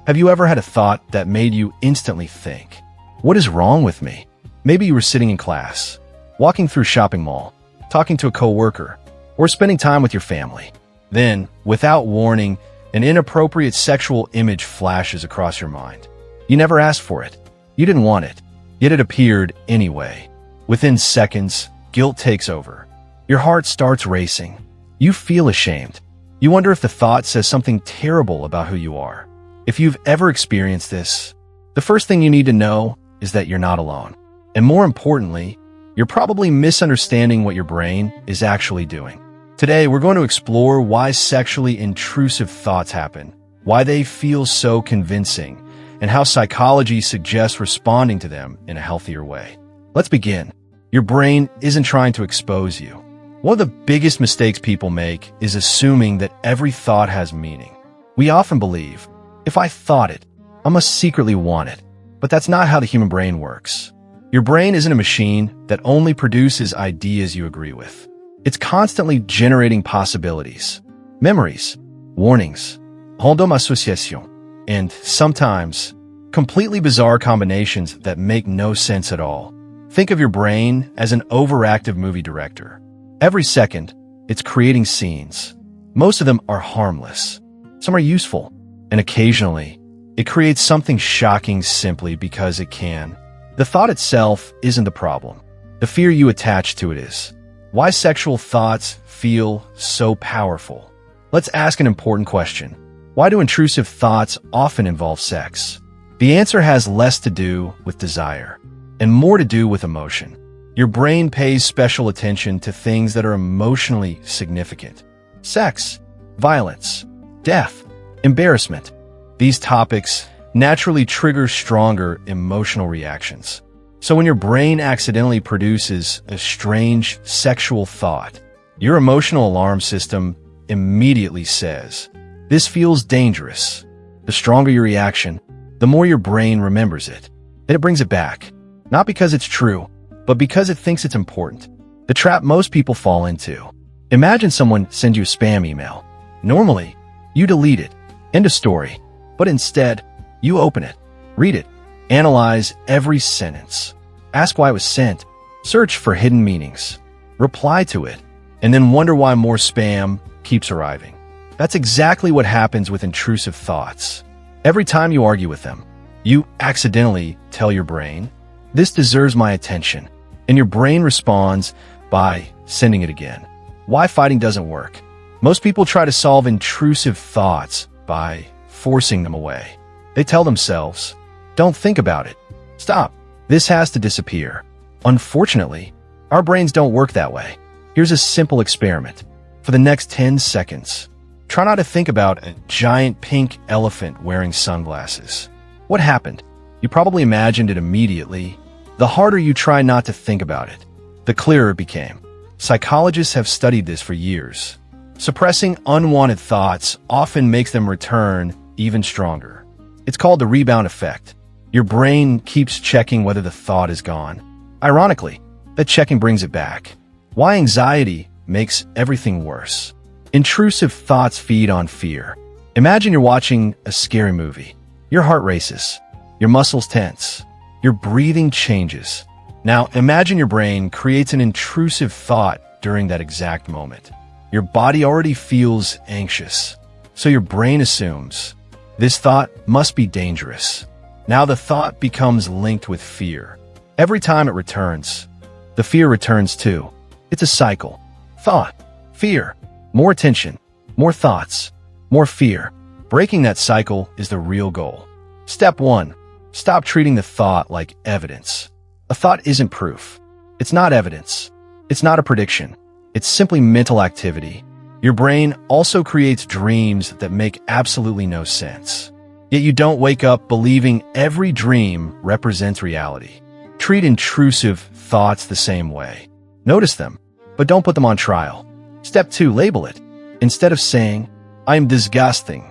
Have you ever had a thought that made you instantly think, what is wrong with me? Maybe you were sitting in class, walking through a shopping mall, talking to a coworker, or spending time with your family. Then, without warning, an inappropriate sexual image flashes across your mind. You never asked for it. You didn't want it, yet it appeared anyway. Within seconds, guilt takes over. Your heart starts racing. You feel ashamed. You wonder if the thought says something terrible about who you are. If you've ever experienced this, the first thing you need to know is that you're not alone. And more importantly, you're probably misunderstanding what your brain is actually doing. Today, we're going to explore why sexually intrusive thoughts happen, why they feel so convincing, and how psychology suggests responding to them in a healthier way. Let's begin. Your brain isn't trying to expose you. One of the biggest mistakes people make is assuming that every thought has meaning. We often believe, if I thought it, I must secretly want it. But that's not how the human brain works. Your brain isn't a machine that only produces ideas you agree with. It's constantly generating possibilities, memories, warnings, random association, and sometimes completely bizarre combinations that make no sense at all. Think of your brain as an overactive movie director. Every second, it's creating scenes. Most of them are harmless. Some are useful. And occasionally, it creates something shocking simply because it can. The thought itself isn't the problem. The fear you attach to it is. Why sexual thoughts feel so powerful? Let's ask an important question. Why do intrusive thoughts often involve sex? The answer has less to do with desire and more to do with emotion. Your brain pays special attention to things that are emotionally significant. Sex, violence, death, embarrassment. These topics naturally trigger stronger emotional reactions. So when your brain accidentally produces a strange sexual thought, your emotional alarm system immediately says, "This feels dangerous." The stronger your reaction, the more your brain remembers it. Then it brings it back, not because it's true, but because it thinks it's important. The trap most people fall into. Imagine someone sends you a spam email. Normally, you delete it. End of story. But instead, you open it, read it, analyze every sentence, ask why it was sent, search for hidden meanings, reply to it, and then wonder why more spam keeps arriving. That's exactly what happens with intrusive thoughts. Every time you argue with them, you accidentally tell your brain, "This deserves my attention," and your brain responds by sending it again. Why fighting doesn't work? Most people try to solve intrusive thoughts by forcing them away. They tell themselves, "Don't think about it. Stop. This has to disappear." Unfortunately, our brains don't work that way. Here's a simple experiment. For the next 10 seconds, try not to think about a giant pink elephant wearing sunglasses. What happened? You probably imagined it immediately. The harder you try not to think about it, the clearer it became. Psychologists have studied this for years. Suppressing unwanted thoughts often makes them return even stronger. It's called the rebound effect. Your brain keeps checking whether the thought is gone. Ironically, that checking brings it back. Why anxiety makes everything worse. Intrusive thoughts feed on fear. Imagine you're watching a scary movie. Your heart races. Your muscles tense. Your breathing changes. Now, imagine your brain creates an intrusive thought during that exact moment. Your body already feels anxious, so your brain assumes, this thought must be dangerous. Now the thought becomes linked with fear. Every time it returns, the fear returns too. It's a cycle. Thought, fear, more attention, more thoughts, more fear. Breaking that cycle is the real goal. Step 1. Stop treating the thought like evidence. A thought isn't proof. It's not evidence. It's not a prediction. It's simply mental activity. Your brain also creates dreams that make absolutely no sense. Yet you don't wake up believing every dream represents reality. Treat intrusive thoughts the same way. Notice them, but don't put them on trial. Step 2, label it. Instead of saying, "I'm disgusting,"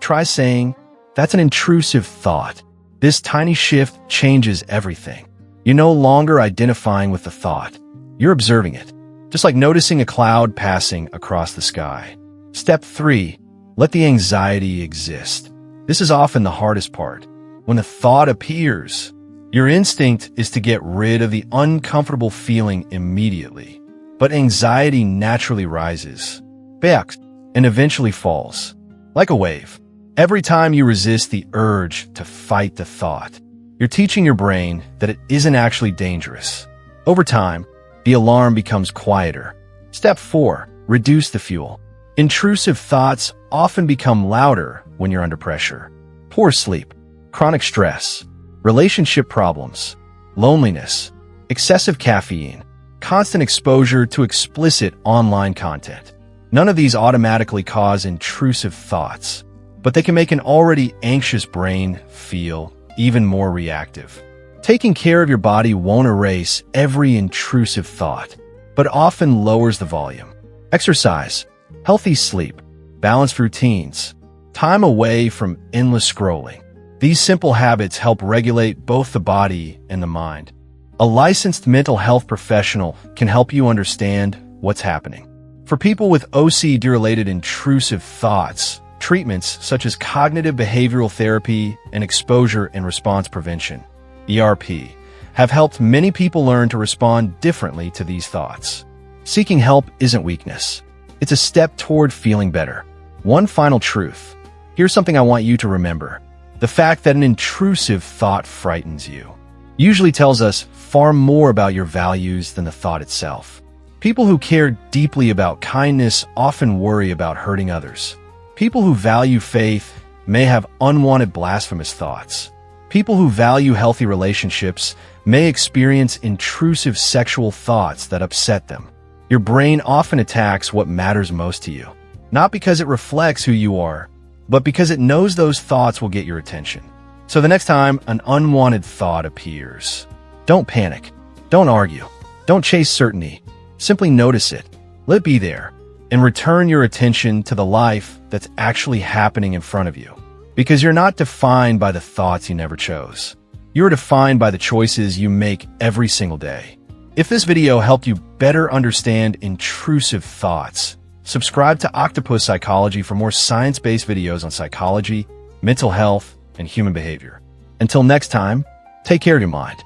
try saying, "That's an intrusive thought." This tiny shift changes everything. You're no longer identifying with the thought. You're observing it, just like noticing a cloud passing across the sky. Step 3, let the anxiety exist. This is often the hardest part. When a thought appears, your instinct is to get rid of the uncomfortable feeling immediately. But anxiety naturally rises, backs, and eventually falls. Like a wave. Every time you resist the urge to fight the thought, you're teaching your brain that it isn't actually dangerous. Over time, the alarm becomes quieter. Step 4. Reduce the fuel. Intrusive thoughts often become louder when you're under pressure. Poor sleep, chronic stress, relationship problems, loneliness, excessive caffeine, constant exposure to explicit online content. None of these automatically cause intrusive thoughts, but they can make an already anxious brain feel even more reactive. Taking care of your body won't erase every intrusive thought, but often lowers the volume. Exercise, healthy sleep, balanced routines, time away from endless scrolling. These simple habits help regulate both the body and the mind. A licensed mental health professional can help you understand what's happening. For people with OCD-related intrusive thoughts, treatments such as cognitive behavioral therapy and exposure and response prevention, ERP, have helped many people learn to respond differently to these thoughts. Seeking help isn't weakness. It's a step toward feeling better. One final truth. Here's something I want you to remember. The fact that an intrusive thought frightens you usually tells us far more about your values than the thought itself. People who care deeply about kindness often worry about hurting others. People who value faith may have unwanted blasphemous thoughts. People who value healthy relationships may experience intrusive sexual thoughts that upset them. Your brain often attacks what matters most to you, not because it reflects who you are, but because it knows those thoughts will get your attention. So the next time an unwanted thought appears, don't panic, don't argue, don't chase certainty. Simply notice it, let it be there, and return your attention to the life that's actually happening in front of you. Because you're not defined by the thoughts you never chose. You're defined by the choices you make every single day. If this video helped you better understand intrusive thoughts, subscribe to Octopus Psychology for more science-based videos on psychology, mental health, and human behavior. Until next time, take care of your mind.